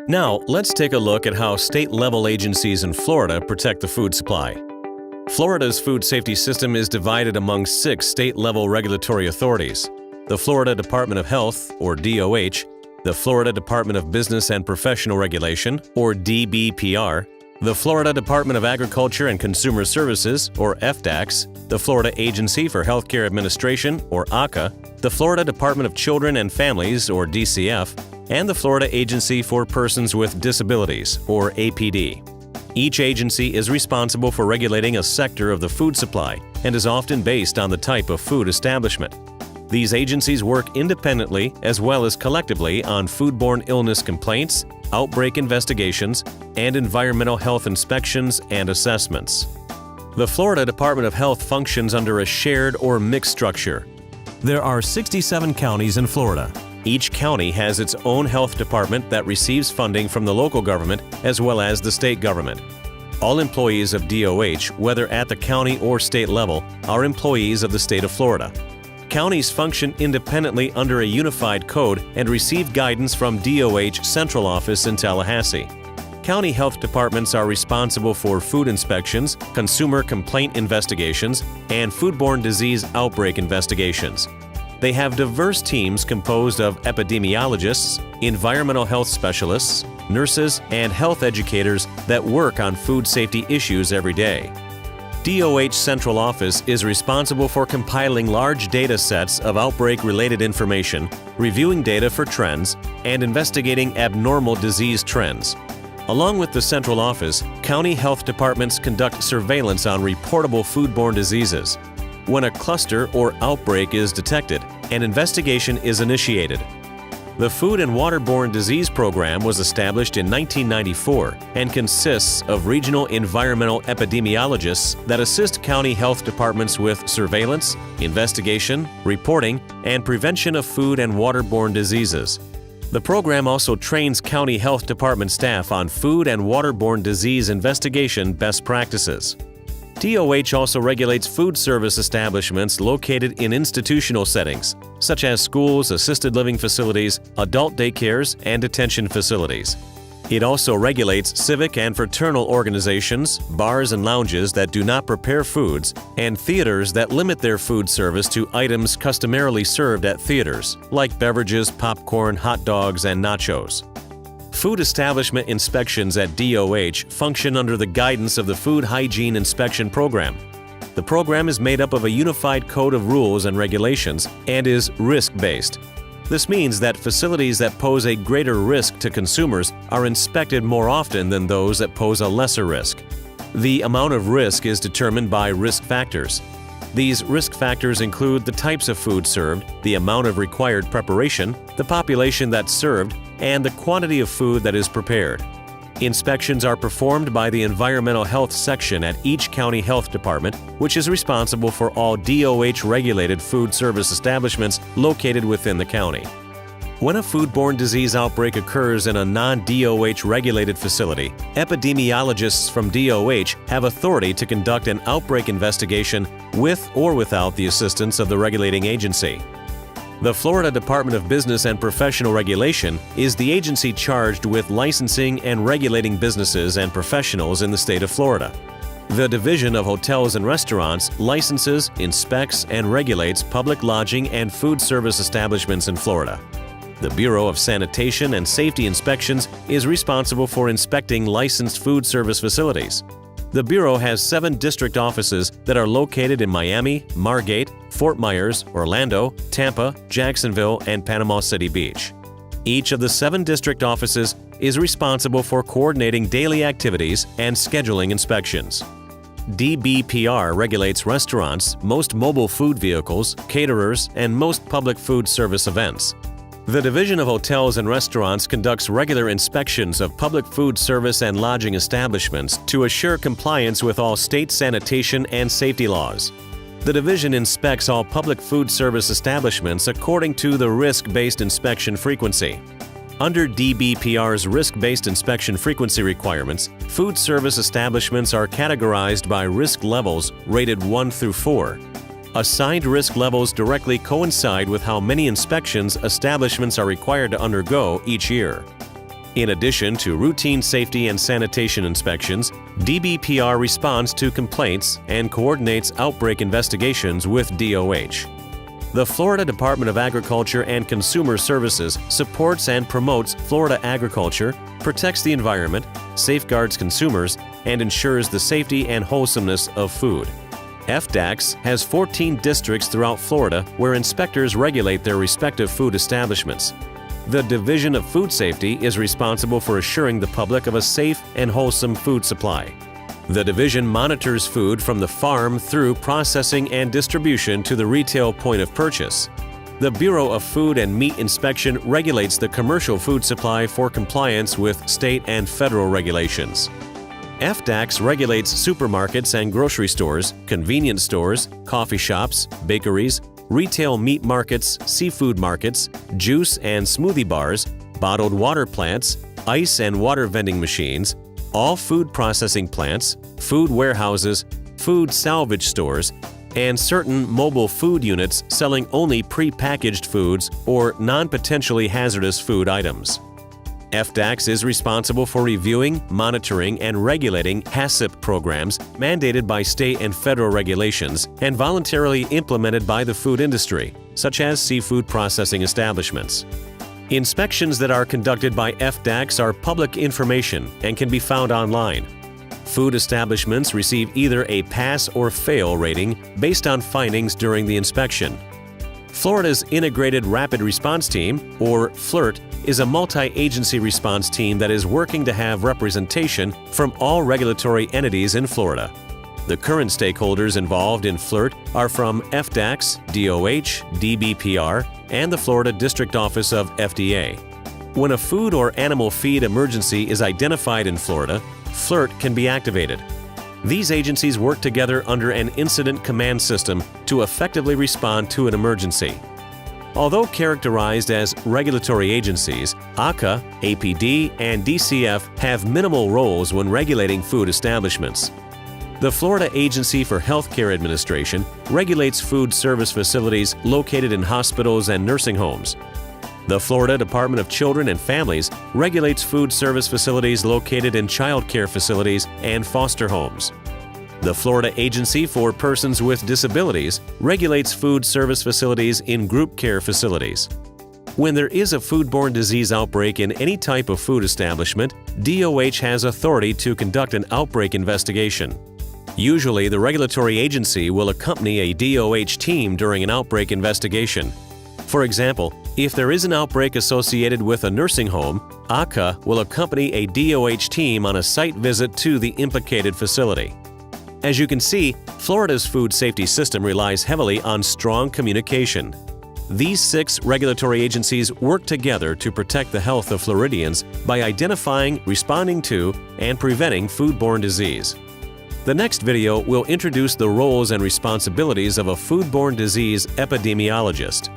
Now, let's take a look at how state-level agencies in Florida protect the food supply. Florida's food safety system is divided among 6 state-level regulatory authorities: the Florida Department of Health, or DOH, the Florida Department of Business and Professional Regulation, or DBPR, the Florida Department of Agriculture and Consumer Services, or FDACS, the Florida Agency for Healthcare Administration, or ACA, the Florida Department of Children and Families, or DCF, and the Florida Agency for Persons with Disabilities, or APD. Each agency is responsible for regulating a sector of the food supply and is often based on the type of food establishment. These agencies work independently as well as collectively on foodborne illness complaints, outbreak investigations, and environmental health inspections and assessments. The Florida Department of Health functions under a shared or mixed structure. There are 67 counties in Florida. Each county has its own health department that receives funding from the local government as well as the state government. All employees of DOH, whether at the county or state level, are employees of the state of Florida. Counties function independently under a unified code and receive guidance from DOH Central Office in Tallahassee. County health departments are responsible for food inspections, consumer complaint investigations, and foodborne disease outbreak investigations. They have diverse teams composed of epidemiologists, environmental health specialists, nurses, and health educators that work on food safety issues every day. DOH Central Office is responsible for compiling large data sets of outbreak-related information, reviewing data for trends, and investigating abnormal disease trends. Along with the Central Office, county health departments conduct surveillance on reportable foodborne diseases. When a cluster or outbreak is detected, an investigation is initiated. The Food and Waterborne Disease Program was established in 1994 and consists of regional environmental epidemiologists that assist county health departments with surveillance, investigation, reporting, and prevention of food and waterborne diseases. The program also trains county health department staff on food and waterborne disease investigation best practices. DOH also regulates food service establishments located in institutional settings, such as schools, assisted living facilities, adult daycares, and detention facilities. It also regulates civic and fraternal organizations, bars and lounges that do not prepare foods, and theaters that limit their food service to items customarily served at theaters, like beverages, popcorn, hot dogs, and nachos. Food establishment inspections at DOH function under the guidance of the Food Hygiene Inspection Program. The program is made up of a unified code of rules and regulations and is risk-based. This means that facilities that pose a greater risk to consumers are inspected more often than those that pose a lesser risk. The amount of risk is determined by risk factors. These risk factors include the types of food served, the amount of required preparation, the population that's served, and the quantity of food that is prepared. Inspections are performed by the Environmental Health Section at each county health department, which is responsible for all DOH-regulated food service establishments located within the county. When a foodborne disease outbreak occurs in a non-DOH-regulated facility, epidemiologists from DOH have authority to conduct an outbreak investigation with or without the assistance of the regulating agency. The Florida Department of Business and Professional Regulation is the agency charged with licensing and regulating businesses and professionals in the state of Florida. The Division of Hotels and Restaurants licenses, inspects, and regulates public lodging and food service establishments in Florida. The Bureau of Sanitation and Safety Inspections is responsible for inspecting licensed food service facilities. The Bureau has 7 district offices that are located in Miami, Margate, Fort Myers, Orlando, Tampa, Jacksonville, and Panama City Beach. Each of the 7 district offices is responsible for coordinating daily activities and scheduling inspections. DBPR regulates restaurants, most mobile food vehicles, caterers, and most public food service events. The Division of Hotels and Restaurants conducts regular inspections of public food service and lodging establishments to assure compliance with all state sanitation and safety laws. The division inspects all public food service establishments according to the risk-based inspection frequency. Under DBPR's risk-based inspection frequency requirements, food service establishments are categorized by risk levels rated 1 through 4. Assigned risk levels directly coincide with how many inspections establishments are required to undergo each year. In addition to routine safety and sanitation inspections, DBPR responds to complaints and coordinates outbreak investigations with DOH. The Florida Department of Agriculture and Consumer Services supports and promotes Florida agriculture, protects the environment, safeguards consumers, and ensures the safety and wholesomeness of food. FDACS has 14 districts throughout Florida where inspectors regulate their respective food establishments. The Division of Food Safety is responsible for assuring the public of a safe and wholesome food supply. The division monitors food from the farm through processing and distribution to the retail point of purchase. The Bureau of Food and Meat Inspection regulates the commercial food supply for compliance with state and federal regulations. FDACS regulates supermarkets and grocery stores, convenience stores, coffee shops, bakeries, retail meat markets, seafood markets, juice and smoothie bars, bottled water plants, ice and water vending machines, all food processing plants, food warehouses, food salvage stores, and certain mobile food units selling only pre-packaged foods or non-potentially hazardous food items. FDACS is responsible for reviewing, monitoring, and regulating HACCP programs mandated by state and federal regulations and voluntarily implemented by the food industry, such as seafood processing establishments. Inspections that are conducted by FDACS are public information and can be found online. Food establishments receive either a pass or fail rating based on findings during the inspection. Florida's Integrated Rapid Response Team, or FLIRT, is a multi-agency response team that is working to have representation from all regulatory entities in Florida. The current stakeholders involved in FLIRT are from FDACS, DOH, DBPR, and the Florida District Office of FDA. When a food or animal feed emergency is identified in Florida, FLIRT can be activated. These agencies work together under an incident command system to effectively respond to an emergency. Although characterized as regulatory agencies, ACA, APD, and DCF have minimal roles when regulating food establishments. The Florida Agency for Healthcare Administration regulates food service facilities located in hospitals and nursing homes. The Florida Department of Children and Families regulates food service facilities located in child care facilities and foster homes. The Florida Agency for Persons with Disabilities regulates food service facilities in group care facilities. When there is a foodborne disease outbreak in any type of food establishment, DOH has authority to conduct an outbreak investigation. Usually, the regulatory agency will accompany a DOH team during an outbreak investigation. For example, if there is an outbreak associated with a nursing home, ACA will accompany a DOH team on a site visit to the implicated facility. As you can see, Florida's food safety system relies heavily on strong communication. These 6 regulatory agencies work together to protect the health of Floridians by identifying, responding to, and preventing foodborne disease. The next video will introduce the roles and responsibilities of a foodborne disease epidemiologist.